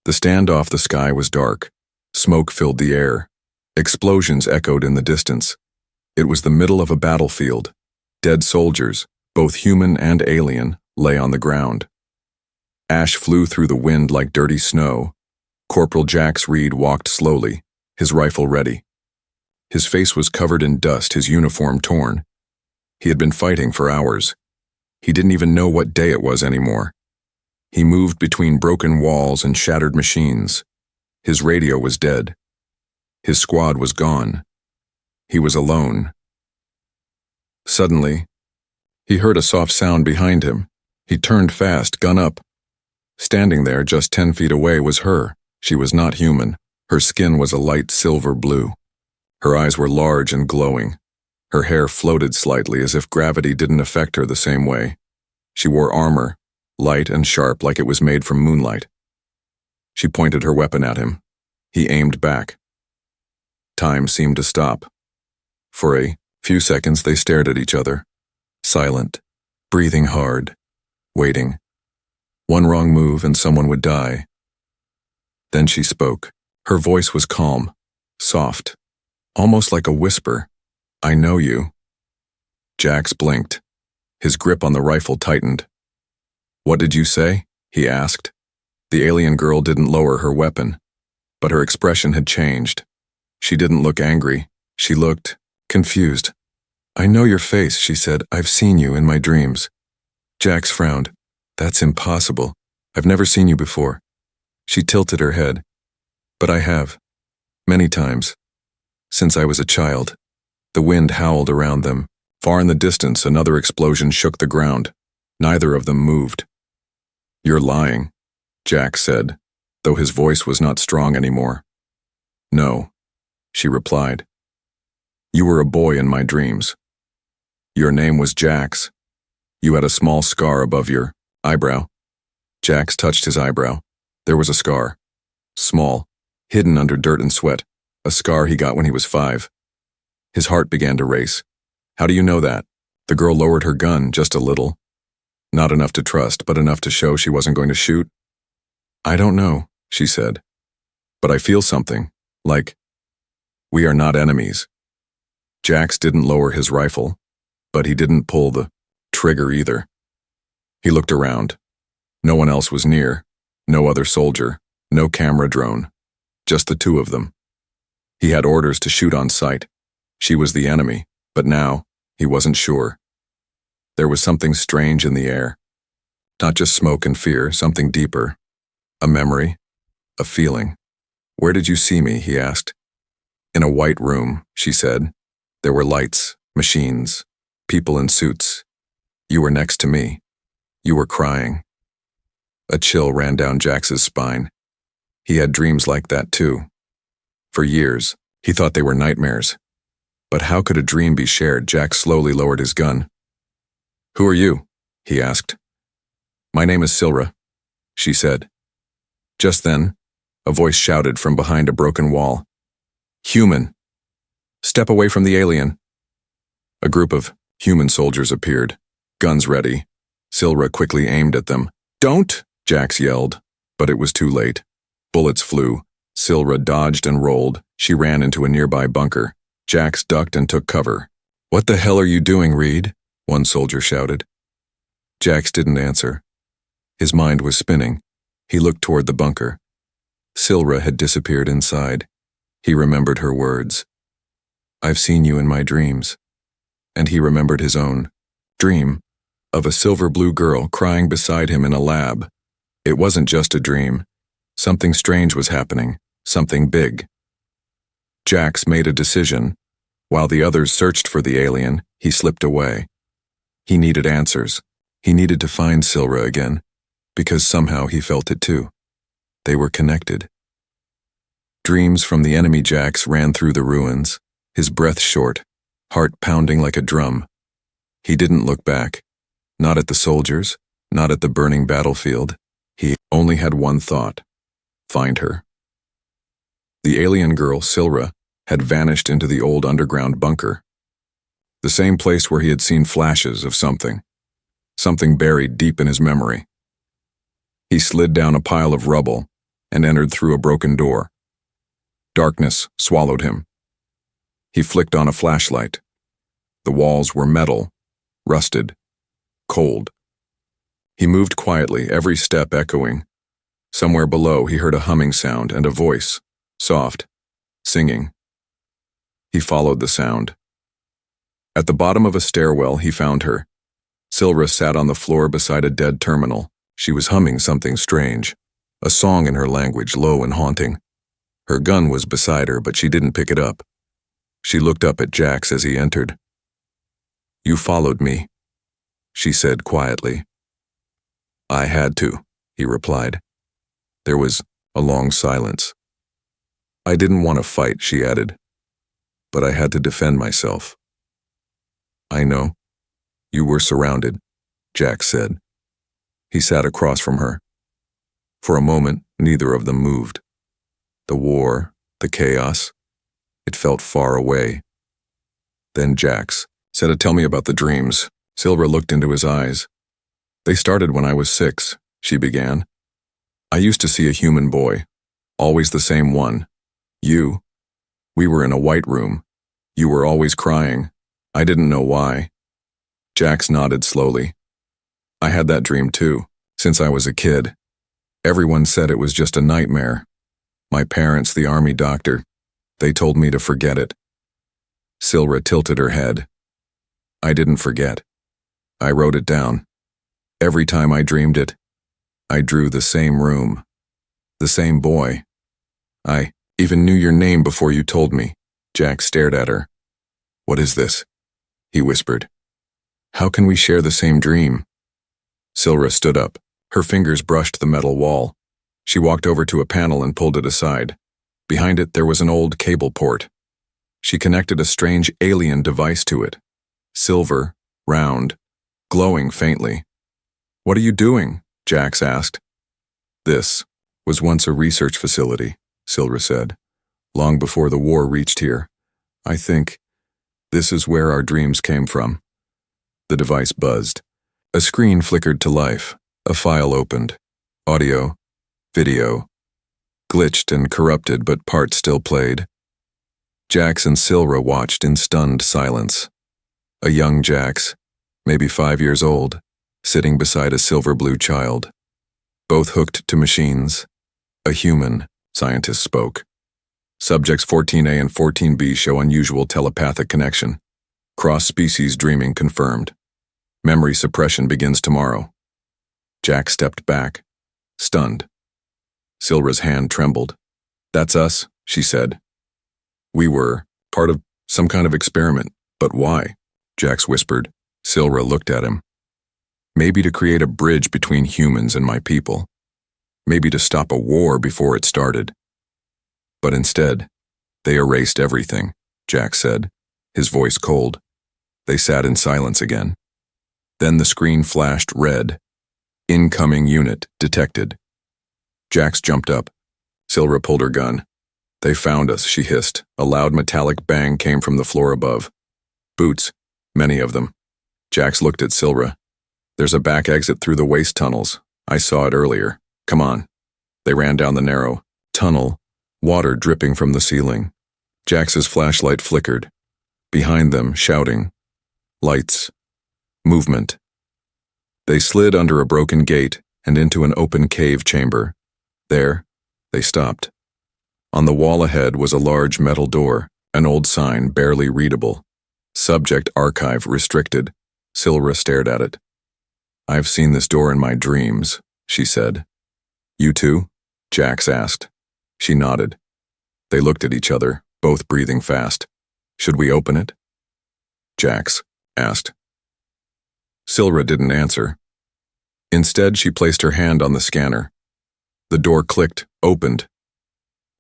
The standoff, the sky was dark. Smoke filled the air. Explosions echoed in the distance. It was the middle of a battlefield. Dead soldiers, both human and alien, lay on the ground. Ash flew through the wind like dirty snow. Corporal Jax Reed walked slowly, his rifle ready. His face was covered in dust, his uniform torn. He had been fighting for hours. He didn't even know what day it was anymore. He moved between broken walls and shattered machines. His radio was dead. His squad was gone. He was alone. Suddenly, he heard a soft sound behind him. He turned fast, gun up. Standing there just 10 feet away was her. She was not human. Her skin was a light silver blue. Her eyes were large and glowing. Her hair floated slightly as if gravity didn't affect her the same way. She wore armor, light and sharp like it was made from moonlight. She pointed her weapon at him. He aimed back. Time seemed to stop. For a few seconds they stared at each other, silent, breathing hard, waiting. One wrong move and someone would die. Then she spoke. Her voice was calm, soft, almost like a whisper. "I know you." Jax blinked. His grip on the rifle tightened. "What did you say?" he asked. The alien girl didn't lower her weapon, but her expression had changed. She didn't look angry. She looked confused. "I know your face," she said. "I've seen you in my dreams." Jax frowned. "That's impossible. I've never seen you before." She tilted her head. "But I have. Many times. Since I was a child." The wind howled around them. Far in the distance, another explosion shook the ground. Neither of them moved. "You're lying," Jax said, though his voice was not strong anymore. "No," she replied. "You were a boy in my dreams. Your name was Jax. You had a small scar above your eyebrow." Jax touched his eyebrow. There was a scar. Small, hidden under dirt and sweat. A scar he got when he was 5. His heart began to race. "How do you know that?" The girl lowered her gun just a little. Not enough to trust, but enough to show she wasn't going to shoot. "I don't know," she said. "But I feel something, like we are not enemies." Jax didn't lower his rifle, but he didn't pull the trigger either. He looked around. No one else was near. No other soldier. No camera drone. Just the two of them. He had orders to shoot on sight. She was the enemy, but now, he wasn't sure. There was something strange in the air. Not just smoke and fear, something deeper. A memory. A feeling. "Where did you see me?" he asked. "In a white room," she said. "There were lights, machines, people in suits. You were next to me. You were crying." A chill ran down Jax's spine. He had dreams like that too. For years, he thought they were nightmares. But how could a dream be shared? Jax slowly lowered his gun. "Who are you?" he asked. "My name is Silra," she said. Just then, a voice shouted from behind a broken wall. "Human! Step away from the alien!" A group of human soldiers appeared, guns ready. Silra quickly aimed at them. "Don't!" Jax yelled, but it was too late. Bullets flew. Silra dodged and rolled. She ran into a nearby bunker. Jax ducked and took cover. "What the hell are you doing, Reed?" one soldier shouted. Jax didn't answer. His mind was spinning. He looked toward the bunker. Silra had disappeared inside. He remembered her words. "I've seen you in my dreams." And he remembered his own dream of a silver-blue girl crying beside him in a lab. It wasn't just a dream. Something strange was happening, something big. Jax made a decision. While the others searched for the alien, he slipped away. He needed answers. He needed to find Silra again, because somehow he felt it too. They were connected. Dreams from the enemy Jax ran through the ruins, his breath short, heart pounding like a drum. He didn't look back, not at the soldiers, not at the burning battlefield. He only had one thought: find her. The alien girl, Silra, had vanished into the old underground bunker. The same place where he had seen flashes of something buried deep in his memory. He slid down a pile of rubble and entered through a broken door. Darkness swallowed him. He flicked on a flashlight. The walls were metal, rusted, cold. He moved quietly, every step echoing. Somewhere below, he heard a humming sound and a voice, soft, singing. He followed the sound. At the bottom of a stairwell, he found her. Silra sat on the floor beside a dead terminal. She was humming something strange, a song in her language, low and haunting. Her gun was beside her, but she didn't pick it up. She looked up at Jax as he entered. "You followed me," she said quietly. "I had to," he replied. There was a long silence. "I didn't want to fight," she added, "but I had to defend myself." "I know. You were surrounded," Jax said. He sat across from her. For a moment, neither of them moved. The war, the chaos, it felt far away. Then Jax said, "Tell me about the dreams." Silra looked into his eyes. "They started when I was 6, she began. "I used to see a human boy, always the same one. You. We were in a white room. You were always crying. I didn't know why." Jax nodded slowly. "I had that dream too, since I was a kid. Everyone said it was just a nightmare. My parents, the army doctor, they told me to forget it." Silra tilted her head. "I didn't forget. I wrote it down. Every time I dreamed it, I drew the same room, the same boy. I even knew your name before you told me." Jax stared at her. "What is this?" he whispered. "How can we share the same dream?" Silra stood up. Her fingers brushed the metal wall. She walked over to a panel and pulled it aside. Behind it, there was an old cable port. She connected a strange alien device to it. Silver, round, glowing faintly. "What are you doing?" Jax asked. "This was once a research facility," Silra said, "long before the war reached here. I think this is where our dreams came from." The device buzzed. A screen flickered to life. A file opened. Audio, video, glitched and corrupted, but parts still played. Jax and Silra watched in stunned silence. A young Jax, maybe 5 years old, sitting beside a silver-blue child. Both hooked to machines. A human, scientists spoke. Subjects 14A and 14B show unusual telepathic connection. Cross-species dreaming confirmed. Memory suppression begins tomorrow. Jax stepped back, stunned. Silra's hand trembled. "That's us," she said. "We were part of some kind of experiment, but why?" Jax whispered. Silra looked at him. "Maybe to create a bridge between humans and my people. Maybe to stop a war before it started." But instead, they erased everything, Jax said, his voice cold. They sat in silence again. Then the screen flashed red. "Incoming unit detected." Jax jumped up. Silra pulled her gun. "They found us," she hissed. A loud metallic bang came from the floor above. "Boots, many of them." Jax looked at Silra. "There's a back exit through the waste tunnels. I saw it earlier. Come on." They ran down the narrow tunnel, water dripping from the ceiling. Jax's flashlight flickered. Behind them, shouting. Lights. Movement. They slid under a broken gate and into an open cave chamber. There, they stopped. On the wall ahead was a large metal door, an old sign barely readable. "Subject Archive Restricted." Silra stared at it. "I've seen this door in my dreams," she said. "You too?" Jax asked. She nodded. They looked at each other, both breathing fast. "Should we open it?" Jax asked. Silra didn't answer. Instead, she placed her hand on the scanner. The door clicked, opened.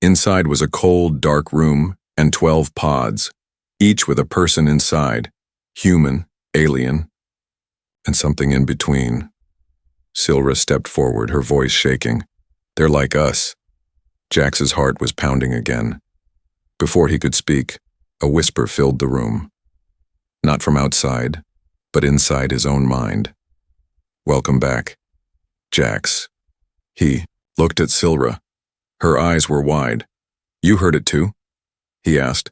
Inside was a cold, dark room and 12 pods, each with a person inside, human, alien, and something in between. Silra stepped forward, her voice shaking. "They're like us." Jax's heart was pounding again. Before he could speak, a whisper filled the room. Not from outside, but inside his own mind. "Welcome back, Jax." He looked at Silra. Her eyes were wide. "You heard it too?" he asked.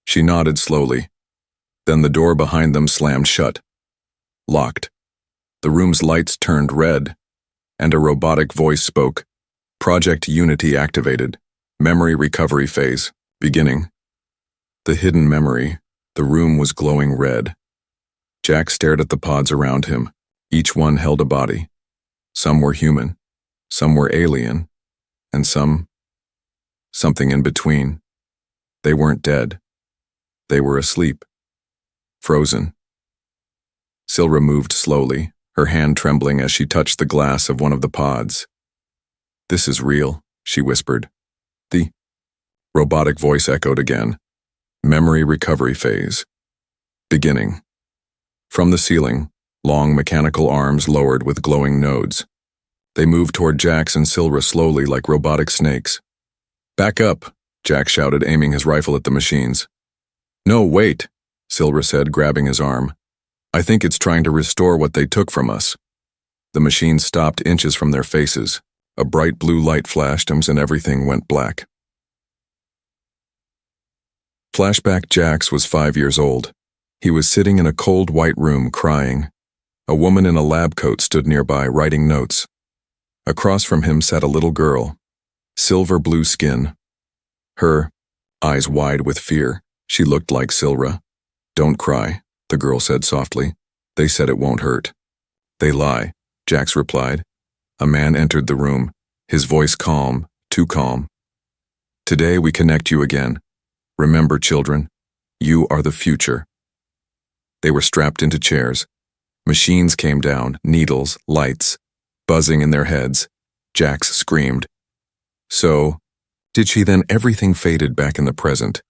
She nodded slowly. Then the door behind them slammed shut. Locked. The room's lights turned red, and a robotic voice spoke. "Project Unity activated. Memory recovery phase. Beginning." The hidden memory. The room was glowing red. Jack stared at the pods around him. Each one held a body. Some were human, some were alien, and something in between. They weren't dead. They were asleep. Frozen. Silra moved slowly, her hand trembling as she touched the glass of one of the pods. "This is real," she whispered. The robotic voice echoed again. "Memory recovery phase. Beginning." From the ceiling, long mechanical arms lowered with glowing nodes. They moved toward Jax and Silra slowly like robotic snakes. "Back up," Jack shouted, aiming his rifle at the machines. "No, wait," Silra said, grabbing his arm. "I think it's trying to restore what they took from us." The machines stopped inches from their faces. A bright blue light flashed and everything went black. Flashback. Jax was 5 years old. He was sitting in a cold white room crying. A woman in a lab coat stood nearby writing notes. Across from him sat a little girl. Silver blue skin. Her eyes wide with fear. She looked like Silra. "Don't cry," the girl said softly. "They said it won't hurt." "They lie," Jax replied. A man entered the room, his voice calm, too calm. "Today we connect you again. Remember, children, you are the future." They were strapped into chairs. Machines came down, needles, lights, buzzing in their heads. Jax screamed. "So, did she then?" Everything faded back in the present.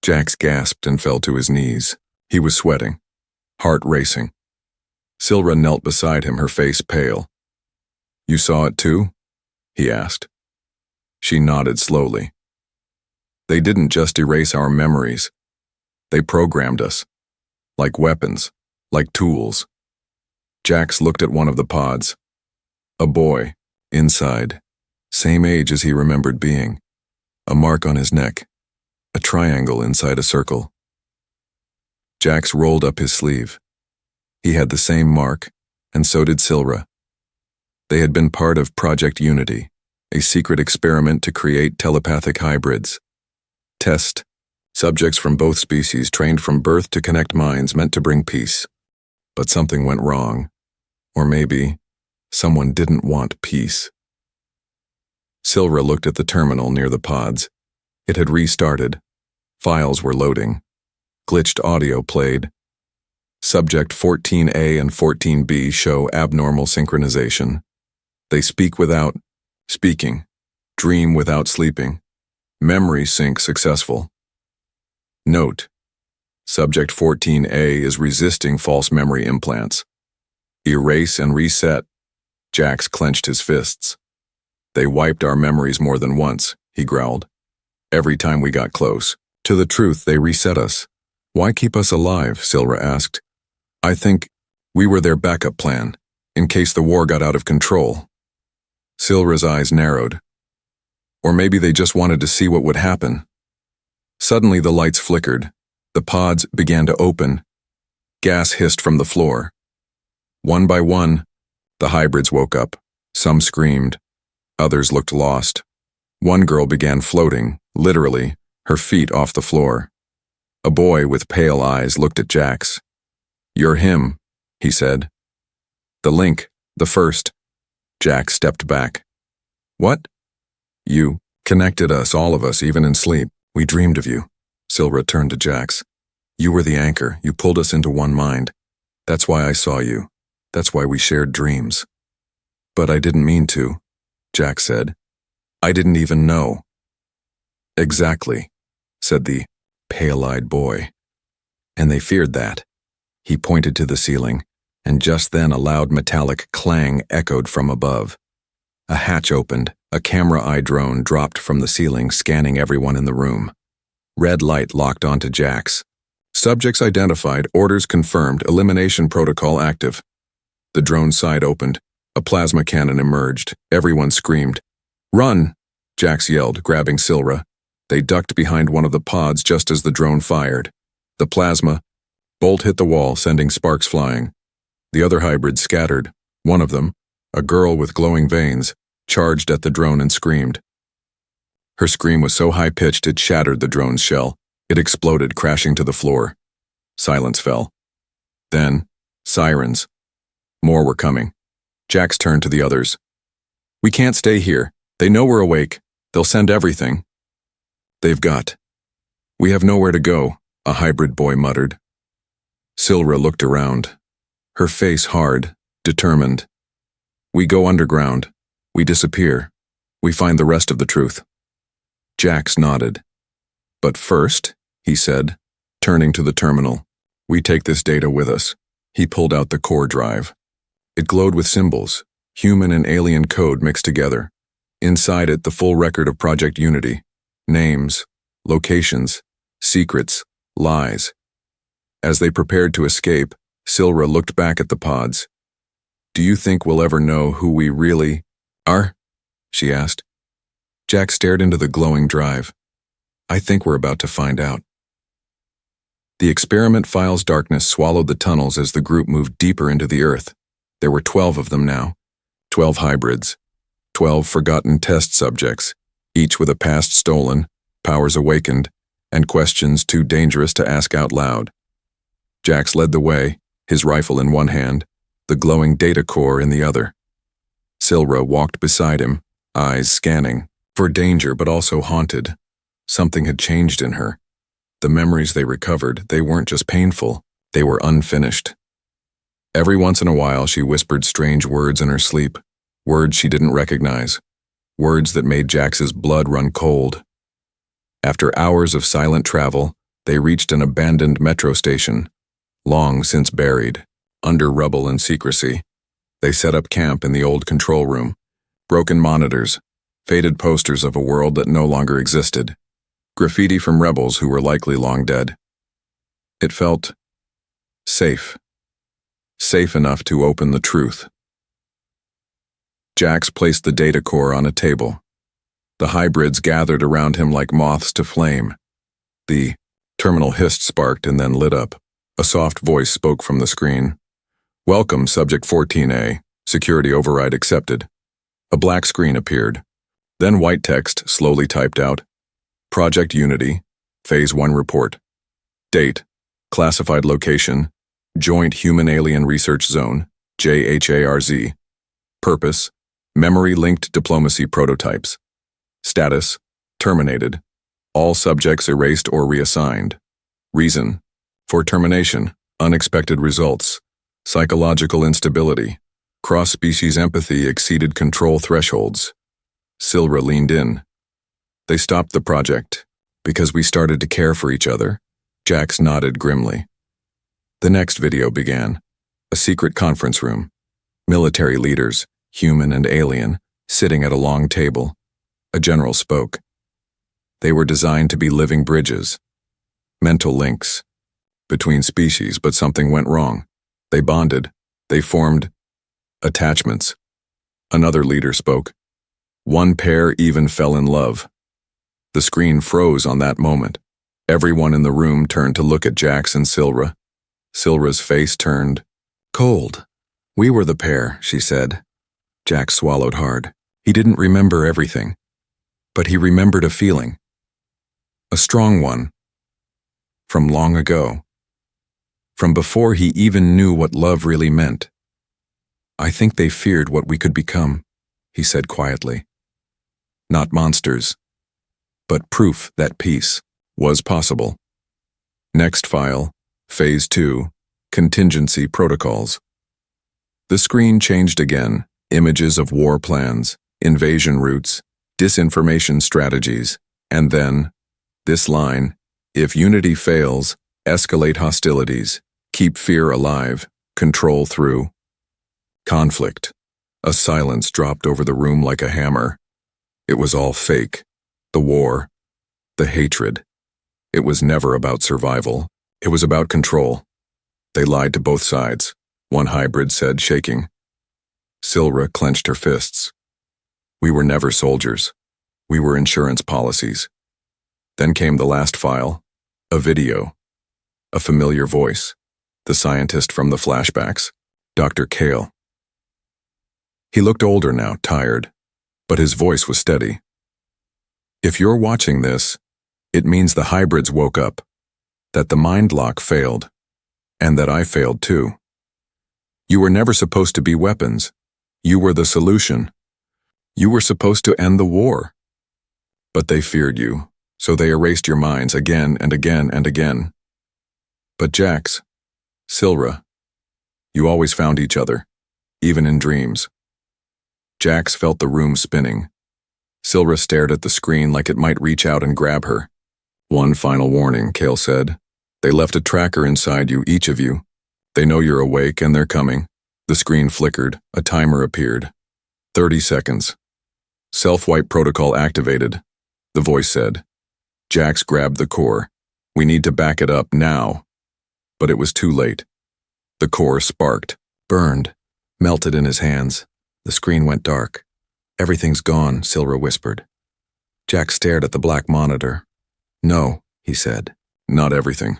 Jax gasped and fell to his knees. He was sweating, heart racing. Silra knelt beside him, her face pale. "You saw it too?" he asked. She nodded slowly. "They didn't just erase our memories. They programmed us. Like weapons, like tools." Jax looked at one of the pods. A boy, inside, same age as he remembered being. A mark on his neck, a triangle inside a circle. Jax rolled up his sleeve. He had the same mark, and so did Silra. They had been part of Project Unity, a secret experiment to create telepathic hybrids. Test. Subjects from both species trained from birth to connect minds, meant to bring peace. But something went wrong. Or maybe someone didn't want peace. Silra looked at the terminal near the pods. It had restarted. Files were loading. Glitched audio played. Subject 14A and 14B show abnormal synchronization. They speak without speaking. Dream without sleeping. Memory sync successful. Note: Subject 14A is resisting false memory implants. Erase and reset. Jax clenched his fists. "They wiped our memories more than once," he growled. "Every time we got close to the truth, they reset us." "Why keep us alive?" Silra asked. "I think we were their backup plan, in case the war got out of control." Silra's eyes narrowed. "Or maybe they just wanted to see what would happen." Suddenly the lights flickered. The pods began to open. Gas hissed from the floor. One by one, the hybrids woke up. Some screamed. Others looked lost. One girl began floating, literally, her feet off the floor. A boy with pale eyes looked at Jax. "You're him," he said. "The link, the first." Jax stepped back. "What?" "You connected us, all of us, even in sleep. We dreamed of you." Silra turned to Jax. "You were the anchor. You pulled us into one mind. That's why I saw you. That's why we shared dreams." "But I didn't mean to," Jax said. "I didn't even know." "Exactly," said the pale-eyed boy. "And they feared that." He pointed to the ceiling, and just then a loud metallic clang echoed from above. A hatch opened. A camera-eye drone dropped from the ceiling, scanning everyone in the room. Red light locked onto Jax. "Subjects identified, orders confirmed, elimination protocol active." The drone side opened. A plasma cannon emerged. Everyone screamed. "Run!" Jax yelled, grabbing Silra. They ducked behind one of the pods just as the drone fired. The plasma bolt hit the wall, sending sparks flying. The other hybrids scattered. One of them, a girl with glowing veins, charged at the drone and screamed. Her scream was so high-pitched it shattered the drone's shell. It exploded, crashing to the floor. Silence fell. Then, sirens. More were coming. Jax turned to the others. We can't stay here. They know we're awake. They'll send everything. They've got. We have nowhere to go, a hybrid boy muttered. Silra looked around. Her face hard, determined. We go underground. We disappear. We find the rest of the truth. Jax nodded. But first, he said, turning to the terminal, we take this data with us. He pulled out the core drive. It glowed with symbols, human and alien code mixed together. Inside it, the full record of Project Unity. Names, locations, secrets, lies. As they prepared to escape, Silra looked back at the pods. Do you think we'll ever know who we really are? She asked. Jack stared into the glowing drive. I think we're about to find out. The experiment file's darkness swallowed the tunnels as the group moved deeper into the Earth. There were 12 of them now. 12 hybrids. 12 forgotten test subjects, each with a past stolen, powers awakened, and questions too dangerous to ask out loud. Jax led the way, his rifle in one hand, the glowing data core in the other. Silra walked beside him, eyes scanning, for danger but also haunted. Something had changed in her. The memories they recovered, they weren't just painful, they were unfinished. Every once in a while she whispered strange words in her sleep, words she didn't recognize, words that made Jax's blood run cold. After hours of silent travel, they reached an abandoned metro station, long since buried, under rubble and secrecy. They set up camp in the old control room, broken monitors, faded posters of a world that no longer existed, graffiti from rebels who were likely long dead. It felt safe. Safe enough to open the truth. Jax placed the data core on a table. The hybrids gathered around him like moths to flame. The terminal hissed, sparked, and then lit up. A soft voice spoke from the screen. Welcome, Subject 14A. Security override accepted. A black screen appeared. Then white text slowly typed out. Project Unity, Phase 1 report. Date, classified location, Joint Human-Alien Research Zone, JHARZ. Purpose, memory-linked diplomacy prototypes. Status, terminated. All subjects erased or reassigned. Reason, for termination, unexpected results. Psychological instability. Cross-species empathy exceeded control thresholds. Silra leaned in. They stopped the project because we started to care for each other. Jax nodded grimly. The next video began. A secret conference room. Military leaders, human and alien, sitting at a long table. A general spoke. They were designed to be living bridges. Mental links. Between species, but something went wrong. They bonded. They formed attachments. Another leader spoke. One pair even fell in love. The screen froze on that moment. Everyone in the room turned to look at Jax and Silra. Silra's face turned cold. We were the pair, she said. Jax swallowed hard. He didn't remember everything, but he remembered a feeling. A strong one. From long ago. From before he even knew what love really meant. I think they feared what we could become, he said quietly. Not monsters, but proof that peace was possible. Next file, Phase 2, Contingency Protocols. The screen changed again, images of war plans, invasion routes, disinformation strategies, and then, this line, if unity fails, escalate hostilities, keep fear alive, control through. Conflict. A silence dropped over the room like a hammer. It was all fake. The war. The hatred. It was never about survival. It was about control. They lied to both sides, one hybrid said, shaking. Silra clenched her fists. We were never soldiers. We were insurance policies. Then came the last file, a video, a familiar voice, the scientist from the flashbacks, Dr. Kale. He looked older now, tired, but his voice was steady. If you're watching this, it means the hybrids woke up, that the mind lock failed, and that I failed too. You were never supposed to be weapons. You were the solution. You were supposed to end the war. But they feared you, so they erased your minds again and again and again. But Jax, Silra, you always found each other, even in dreams. Jax felt the room spinning. Silra stared at the screen like it might reach out and grab her. One final warning, Kale said. They left a tracker inside you, each of you. They know you're awake and they're coming. The screen flickered. A timer appeared. 30 seconds. Self-wipe protocol activated, the voice said. Jax grabbed the core. We need to back it up now. But it was too late. The core sparked, burned, melted in his hands. The screen went dark. Everything's gone, Silra whispered. Jax stared at the black monitor. No, he said. Not everything.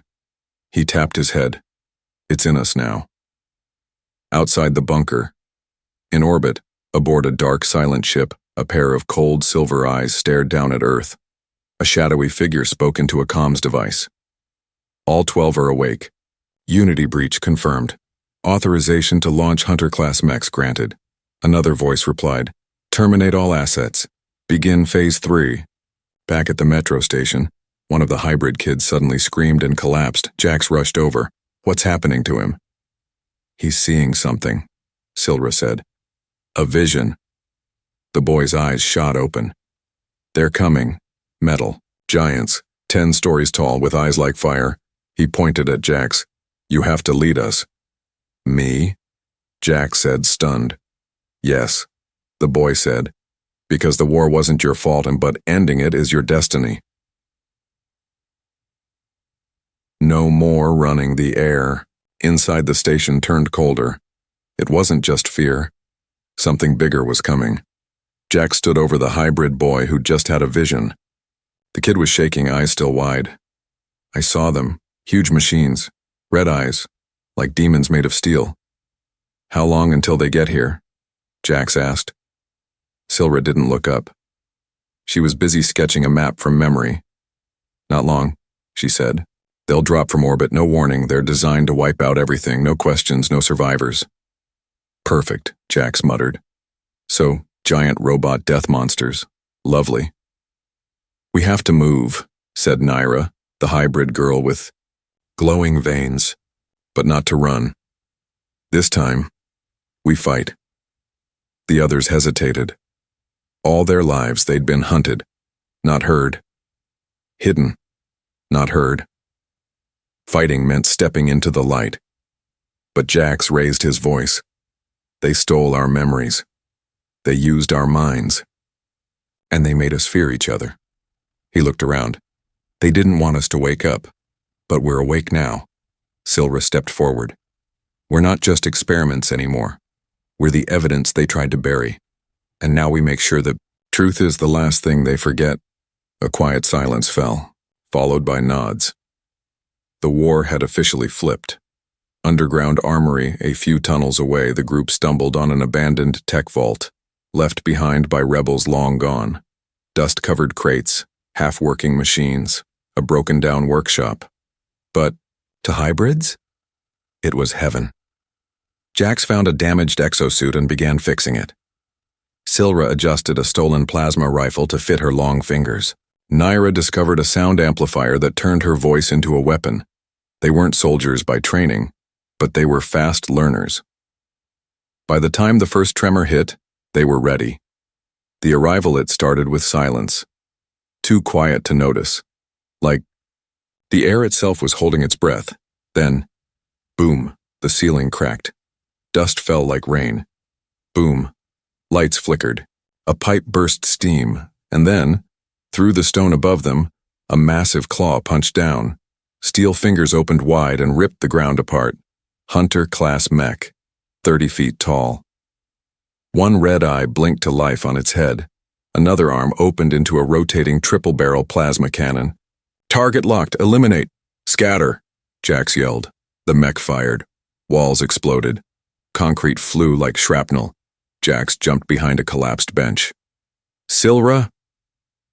He tapped his head. It's in us now. Outside the bunker, in orbit, aboard a dark, silent ship, a pair of cold silver eyes stared down at Earth. A shadowy figure spoke into a comms device. All 12 are awake. Unity breach confirmed. Authorization to launch Hunter-class mechs granted. Another voice replied, terminate all assets. Begin Phase 3. Back at the metro station, one of the hybrid kids suddenly screamed and collapsed. Jax rushed over. What's happening to him? He's seeing something, Silra said. A vision. The boy's eyes shot open. They're coming. Metal. Giants. 10 stories tall with eyes like fire. He pointed at Jax. You have to lead us. Me? Jax said, stunned. Yes, the boy said, because the war wasn't your fault, but ending it is your destiny. No more running the air. Inside the station turned colder. It wasn't just fear. Something bigger was coming. Jack stood over the hybrid boy who'd just had a vision. The kid was shaking, eyes still wide. I saw them, huge machines, red eyes, like demons made of steel. How long until they get here? Jax asked. Silra didn't look up. She was busy sketching a map from memory. Not long, she said. They'll drop from orbit, no warning. They're designed to wipe out everything, no questions, no survivors. Perfect, Jax muttered. So, giant robot death monsters. Lovely. We have to move, said Naira, the hybrid girl with glowing veins, but not to run. This time, we fight. The others hesitated. All their lives they'd been hunted, not heard. Hidden, not heard. Fighting meant stepping into the light. But Jax raised his voice. They stole our memories. They used our minds. And they made us fear each other. He looked around. They didn't want us to wake up, but we're awake now. Silra stepped forward. We're not just experiments anymore. We're the evidence they tried to bury. And now we make sure that truth is the last thing they forget. A quiet silence fell, followed by nods. The war had officially flipped. Underground armory, a few tunnels away, the group stumbled on an abandoned tech vault, left behind by rebels long gone. Dust-covered crates, half-working machines, a broken-down workshop. But to hybrids? It was heaven. Jax found a damaged exosuit and began fixing it. Silra adjusted a stolen plasma rifle to fit her long fingers. Naira discovered a sound amplifier that turned her voice into a weapon. They weren't soldiers by training, but they were fast learners. By the time the first tremor hit, they were ready. The arrival it started with silence. Too quiet to notice. Like, the air itself was holding its breath. Then, boom, the ceiling cracked. Dust fell like rain. Boom. Lights flickered. A pipe burst steam, and then, through the stone above them, a massive claw punched down. Steel fingers opened wide and ripped the ground apart. Hunter-class mech, 30 feet tall. One red eye blinked to life on its head. Another arm opened into a rotating triple-barrel plasma cannon. "Target locked, eliminate, scatter," Jax yelled. The mech fired. Walls exploded. Concrete flew like shrapnel. Jax jumped behind a collapsed bench. "Silra?"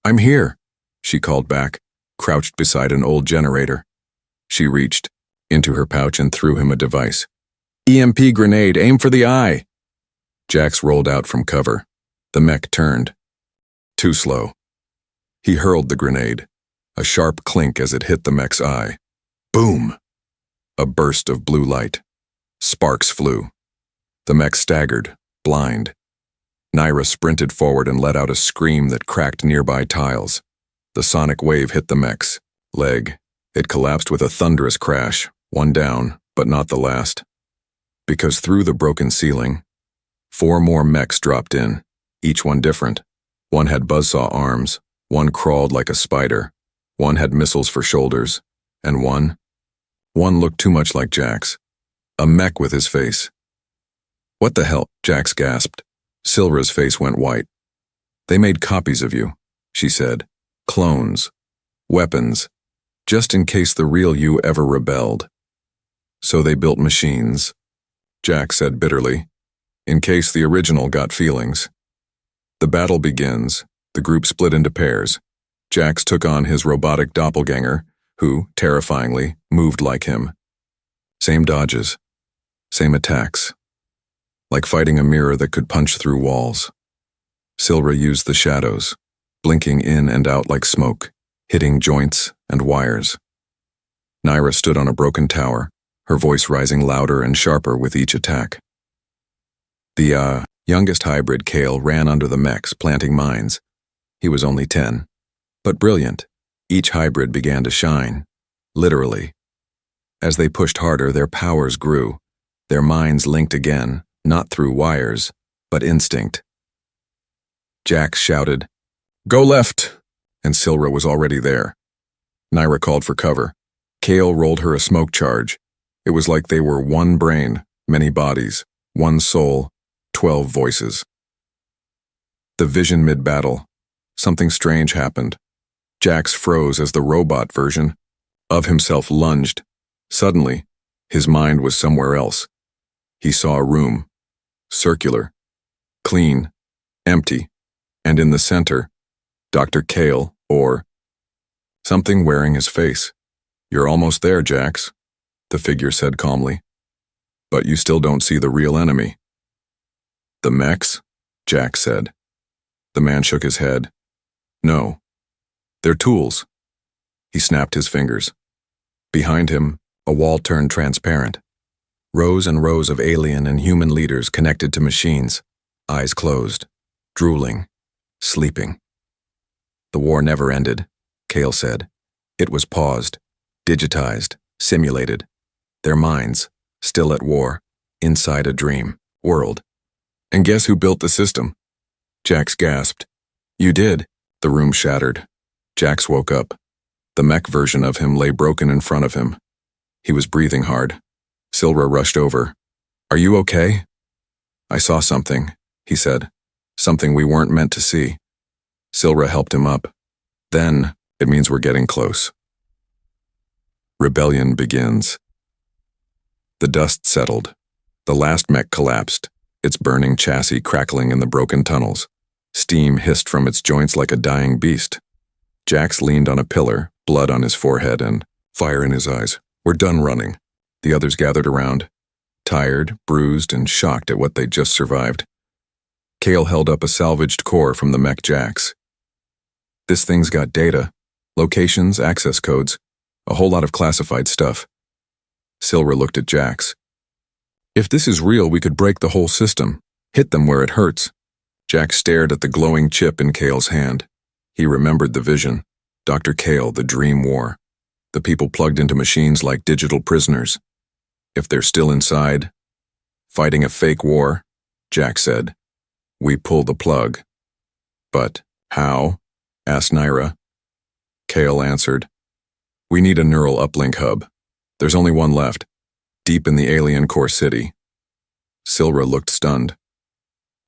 "I'm here," she called back, crouched beside an old generator. She reached into her pouch and threw him a device. "EMP grenade, aim for the eye." Jax rolled out from cover. The mech turned. Too slow. He hurled the grenade, a sharp clink as it hit the mech's eye. Boom! A burst of blue light. Sparks flew. The mech staggered, blind. Naira sprinted forward and let out a scream that cracked nearby tiles. The sonic wave hit the mech's leg. It collapsed with a thunderous crash, one down, but not the last. Because through the broken ceiling, 4 more mechs dropped in, each one different. One had buzzsaw arms, one crawled like a spider, one had missiles for shoulders, and one looked too much like Jax. A mech with his face. "What the hell?" Jax gasped. Silra's face went white. "They made copies of you," she said. "Clones. Weapons. Just in case the real you ever rebelled. So they built machines," Jax said bitterly, "in case the original got feelings." The battle begins. The group split into pairs. Jax took on his robotic doppelganger, who, terrifyingly, moved like him. Same dodges. Same attacks. Like fighting a mirror that could punch through walls. Silra used the shadows, blinking in and out like smoke, hitting joints and wires. Naira stood on a broken tower, her voice rising louder and sharper with each attack. The youngest hybrid, Kale, ran under the mechs, planting mines. He was only 10. But brilliant. Each hybrid began to shine. Literally. As they pushed harder, their powers grew. Their minds linked again, not through wires, but instinct. Jax shouted, "Go left!" And Silra was already there. Naira called for cover. Kale rolled her a smoke charge. It was like they were one brain, many bodies, one soul, 12 voices. The vision mid-battle. Something strange happened. Jax froze as the robot version of himself lunged. Suddenly, his mind was somewhere else. He saw a room. Circular. Clean. Empty. And in the center, Dr. Kale, or something wearing his face. "You're almost there, Jax," the figure said calmly. "But you still don't see the real enemy." "The mechs?" Jax said. The man shook his head. "No. They're tools." He snapped his fingers. Behind him, a wall turned transparent. Rows and rows of alien and human leaders connected to machines, eyes closed, drooling, sleeping. "The war never ended," Kale said. "It was paused, digitized, simulated. Their minds, still at war, inside a dream world." "And guess who built the system?" Jax gasped. "You did." The room shattered. Jax woke up. The mech version of him lay broken in front of him. He was breathing hard. Silra rushed over. "Are you okay?" "I saw something," he said. "Something we weren't meant to see." Silra helped him up. "Then, it means we're getting close." Rebellion begins. The dust settled. The last mech collapsed, its burning chassis crackling in the broken tunnels. Steam hissed from its joints like a dying beast. Jax leaned on a pillar, blood on his forehead and fire in his eyes. "We're done running." The others gathered around, tired, bruised, and shocked at what they'd just survived. Kale held up a salvaged core from the mech Jax. "This thing's got data, locations, access codes, a whole lot of classified stuff." Silra looked at Jax. "If this is real, we could break the whole system, hit them where it hurts." Jax stared at the glowing chip in Kale's hand. He remembered the vision. Dr. Kale, the dream war. The people plugged into machines like digital prisoners. If they're still inside, fighting a fake war, Jax said, "We pull the plug." "But how?" asked Naira. Kale answered, "We need a neural uplink hub. There's only one left, deep in the alien core city." Silra looked stunned.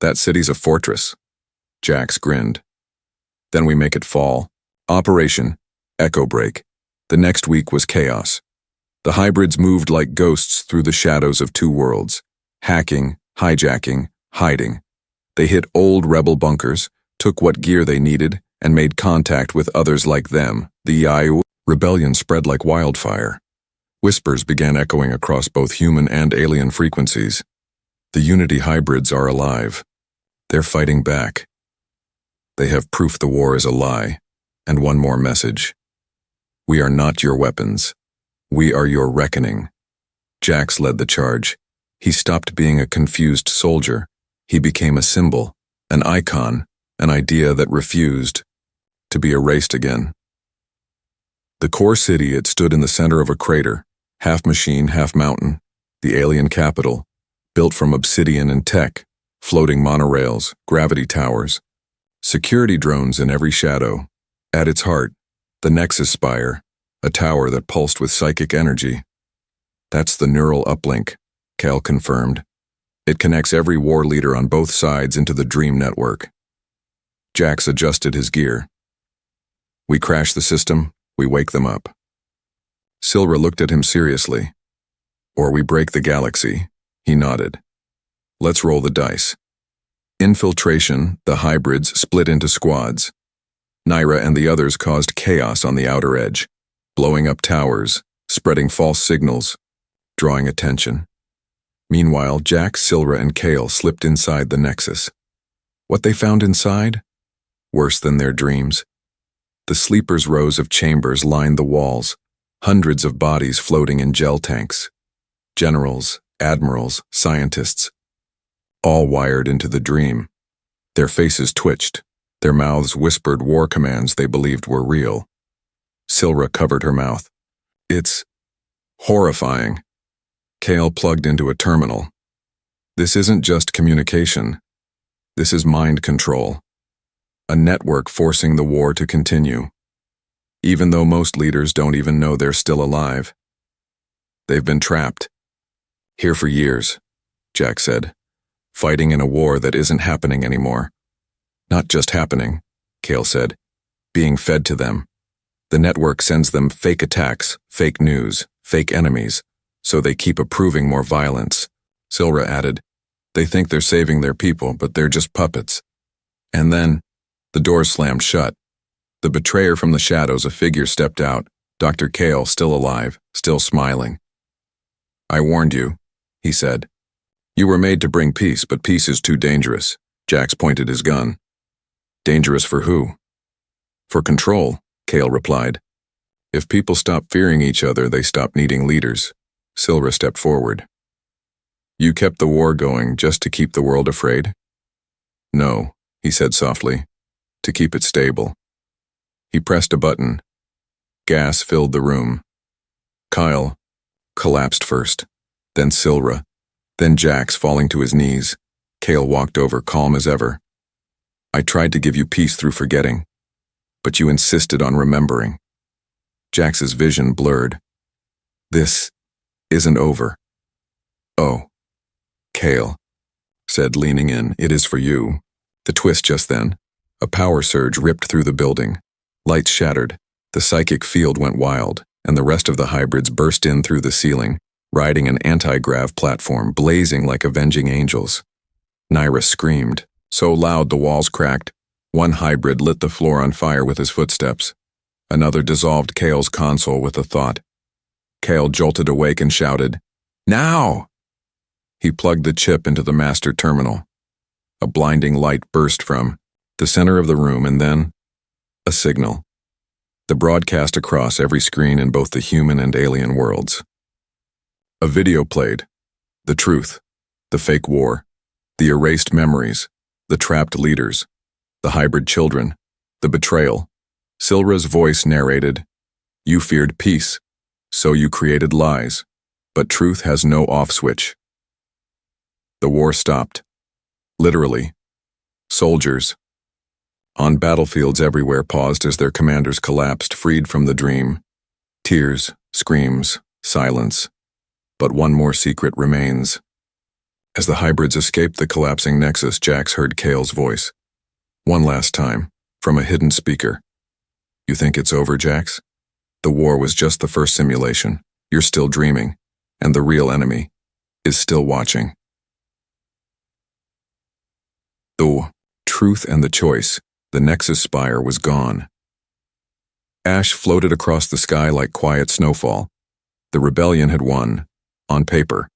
"That city's a fortress." Jax grinned. Then we make it fall. Operation Echo Break. The next week was chaos. The hybrids moved like ghosts through the shadows of two worlds, hacking, hijacking, hiding. They hit old rebel bunkers, took what gear they needed, and made contact with others like them. The IU rebellion spread like wildfire. Whispers began echoing across both human and alien frequencies. The Unity hybrids are alive. They're fighting back. They have proof the war is a lie. And one more message. We are not your weapons. We are your reckoning. Jax led the charge. He stopped being a confused soldier. He became a symbol, an icon, an idea that refused to be erased again. The core city, it stood in the center of a crater, half machine, half mountain, the alien capital, built from obsidian and tech, floating monorails, gravity towers, security drones in every shadow. At its heart, the Nexus Spire, a tower that pulsed with psychic energy. That's the neural uplink, Cal confirmed. It connects every war leader on both sides into the Dream network. Jax adjusted his gear. We crash the system, we wake them up. Silra looked at him seriously. Or we break the galaxy, he nodded. Let's roll the dice. Infiltration, the hybrids split into squads. Naira and the others caused chaos on the outer edge, blowing up towers, spreading false signals, drawing attention. Meanwhile, Jax, Silra, and Kale slipped inside the Nexus. What they found inside? Worse than their dreams. The sleepers' rows of chambers lined the walls, hundreds of bodies floating in gel tanks. Generals, admirals, scientists, all wired into the Dream. Their faces twitched, their mouths whispered war commands they believed were real. Silra covered her mouth. It's horrifying. Kale plugged into a terminal. This isn't just communication. This is mind control. A network forcing the war to continue. Even though most leaders don't even know they're still alive. They've been trapped. Here for years, Jack said. Fighting in a war that isn't happening anymore. Not just happening, Kale said. Being fed to them. The network sends them fake attacks, fake news, fake enemies, so they keep approving more violence. Silra added, they think they're saving their people, but they're just puppets. And then, the door slammed shut. The betrayer from the shadows, a figure stepped out, Dr. Kale still alive, still smiling. I warned you, he said. You were made to bring peace, but peace is too dangerous. Jax pointed his gun. Dangerous for who? For control, Kale replied. If people stop fearing each other, they stop needing leaders. Silra stepped forward. You kept the war going just to keep the world afraid? No, he said softly, to keep it stable. He pressed a button. Gas filled the room. Kyle collapsed first, then Silra, then Jax falling to his knees. Kale walked over, calm as ever. I tried to give you peace through forgetting, but you insisted on remembering. Jax's vision blurred. This isn't over. Oh, Kale said, leaning in, it is for you. The twist just then. A power surge ripped through the building. Lights shattered. The psychic field went wild, and the rest of the hybrids burst in through the ceiling, riding an anti-grav platform, blazing like avenging angels. Naira screamed, so loud the walls cracked. One hybrid lit the floor on fire with his footsteps. Another dissolved Kale's console with a thought. Kale jolted awake and shouted, Now! He plugged the chip into the master terminal. A blinding light burst from the center of the room, and then a signal. The broadcast across every screen in both the human and alien worlds. A video played. The truth. The fake war. The erased memories. The trapped leaders. The hybrid children. The betrayal. Silra's voice narrated, You feared peace, so you created lies, but truth has no off switch. The war stopped. Literally. Soldiers on battlefields everywhere paused as their commanders collapsed, freed from the dream. Tears, screams, silence. But one more secret remains. As the hybrids escaped the collapsing nexus, Jax heard Kale's voice. One last time. from a hidden speaker. You think it's over, Jax? The war was just the first simulation. You're still dreaming, and the real enemy is still watching. The truth and the choice, the Nexus spire was gone. Ash floated across the sky like quiet snowfall. The rebellion had won, on paper.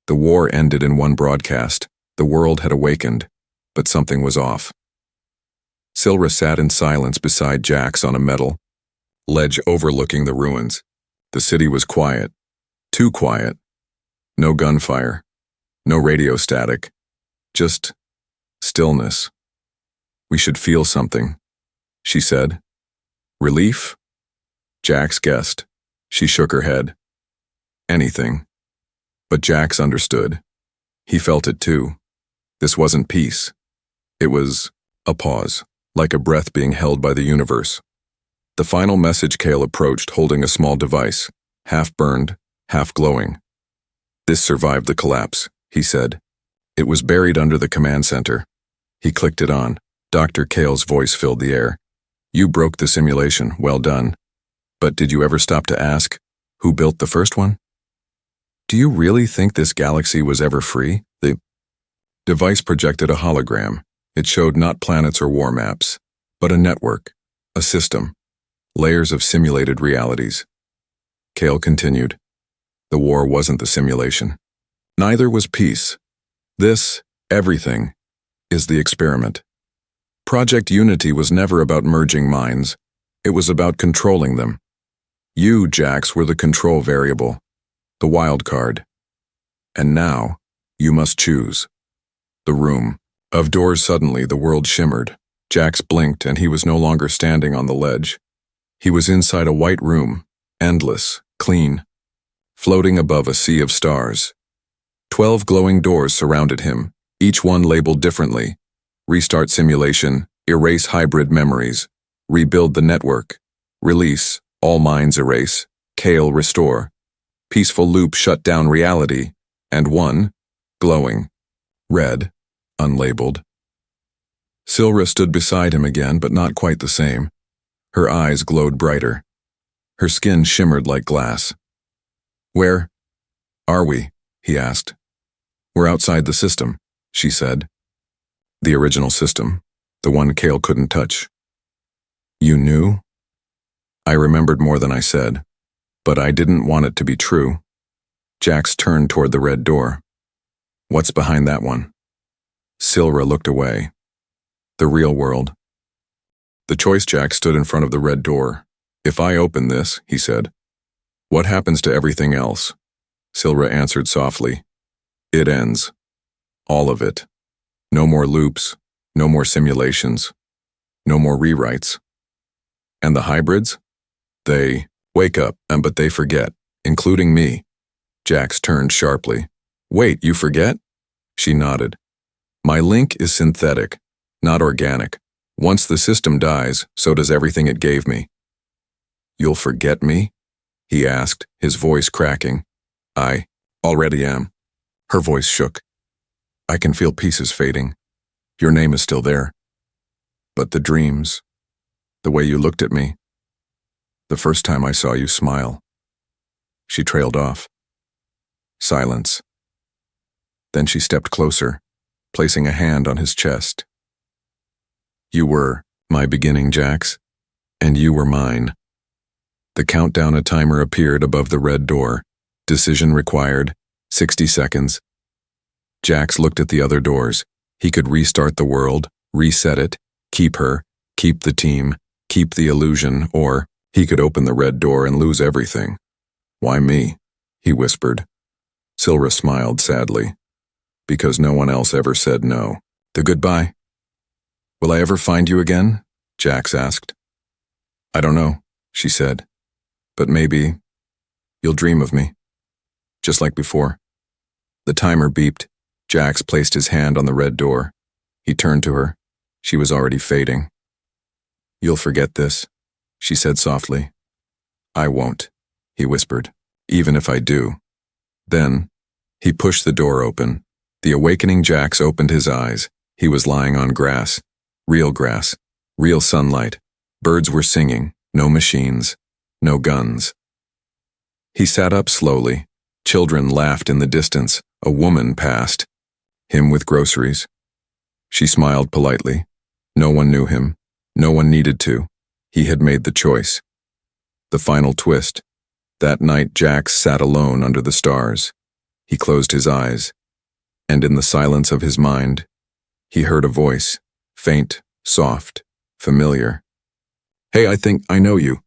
The war ended in one broadcast. The world had awakened, but something was off. Silra sat in silence beside Jax on a metal ledge overlooking the ruins. The city was quiet, too quiet. No gunfire, no radio static, just stillness. We should feel something, she said. Relief? Jax guessed. She shook her head. Anything. But Jax understood. He felt it too. This wasn't peace. It was a pause, like a breath being held by the universe. The final message Kale approached holding a small device, half burned, half glowing. This survived the collapse, he said. It was buried under the command center. He clicked it on. Dr. Kale's voice filled the air. You broke the simulation, well done. But did you ever stop to ask, who built the first one? Do you really think this galaxy was ever free? The device projected a hologram. It showed not planets or war maps, but a network, a system, layers of simulated realities. Kale continued. The war wasn't the simulation. Neither was peace. This, everything, is the experiment. Project Unity was never about merging minds. It was about controlling them. You, Jax, were the control variable, the wild card. And now, you must choose. The room. Of doors suddenly the world shimmered. Jax blinked and he was no longer standing on the ledge. He was inside a white room, endless, clean, floating above a sea of stars. 12 glowing doors surrounded him, each one labeled differently. Restart simulation, erase hybrid memories, rebuild the network, release, all minds erase, Kale restore. Peaceful loop shut down reality, and one, glowing, red, unlabeled. Silra stood beside him again, but not quite the same. Her eyes glowed brighter. Her skin shimmered like glass. Where are we? He asked. We're outside the system, she said. The original system, the one Kale couldn't touch. You knew? I remembered more than I said, but I didn't want it to be true. Jax turned toward the red door. What's behind that one? Silra looked away. The real world. The choice Jax stood in front of the red door. If I open this, he said, what happens to everything else? Silra answered softly. It ends. All of it. No more loops, no more simulations, no more rewrites. And the hybrids? They wake up, but they forget, including me. Jax turned sharply. Wait, you forget? She nodded. My link is synthetic, not organic. Once the system dies, so does everything it gave me. You'll forget me? He asked, his voice cracking. I already am. Her voice shook. I can feel pieces fading. Your name is still there. But the dreams, the way you looked at me, the first time I saw you smile. She trailed off. Silence. Then she stepped closer, placing a hand on his chest. You were my beginning, Jax, and you were mine. The countdown a timer appeared above the red door. Decision required, 60 seconds. Jax looked at the other doors. He could restart the world, reset it, keep her, keep the team, keep the illusion, or he could open the red door and lose everything. Why me? He whispered. Silra smiled sadly. Because no one else ever said no. The goodbye. Will I ever find you again? Jax asked. I don't know, she said. But maybe you'll dream of me. Just like before. The timer beeped. Jax placed his hand on the red door. He turned to her. She was already fading. You'll forget this, she said softly. I won't, he whispered, even if I do. Then, he pushed the door open. The awakening Jax opened his eyes. He was lying on grass, Real sunlight. Birds were singing. No machines. No guns. He sat up slowly. Children laughed in the distance. A woman passed. Him with groceries. She smiled politely. No one knew him. No one needed to. He had made the choice. The final twist. That night Jax sat alone under the stars. He closed his eyes. And in the silence of his mind, he heard a voice. Faint, soft, familiar. "Hey, I think I know you."